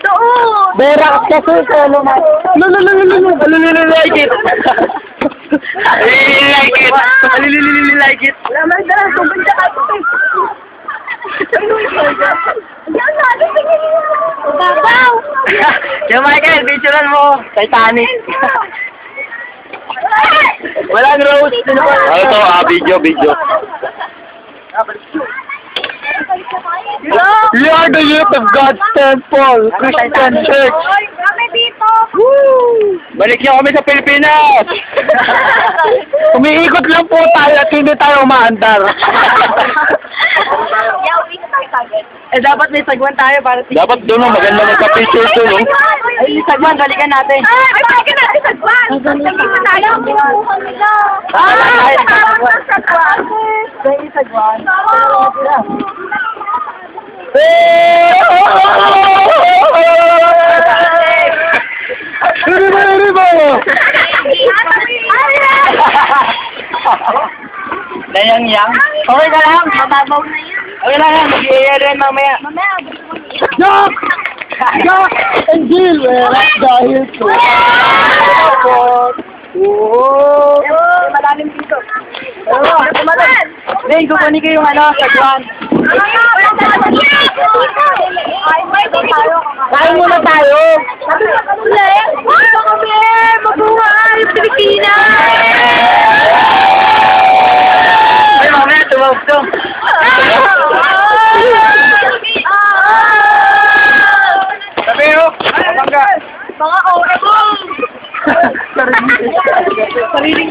Doon! Berak kasi solo na. Really like it. Really like it. Really like it. Laman na, pumunta ka po. Babaw! Yo, Michael, picturean mo. Titanic. Walang rose. Ano to? Video. We are the youth of God's Temple, Christian Church. Oy, kami dito! Balik niyo kami sa Pilipinas. Umiikot lang po tayo at hindi tayo umaandar. Yeah, uwi na tayo kagad. Dapat may sagwan tayo para dapat doon maganda magpa-picture doon. Ay, Sagwan, balikan natin. Ay, balikan natin sa Sagwan! Sagwan pa tayo. Kumuha nila. Ay, sa Sagwan. Sagwan. Nayang-yang. Okay ka lang? Mababaw na yan. Okay lang yan. Mag-i-air yan mamaya. Mamaya, gusto mo niya. Jack! Jack and Jill, dahil to. Malalim dito. Tumalan! Ning, kukunin ko yung sagwan. Kain muna tayo. Mabuhay! Pilipinas! Ay, mamaya, tumawag to. Sabi mo, mabangga. Mga oras! Sariling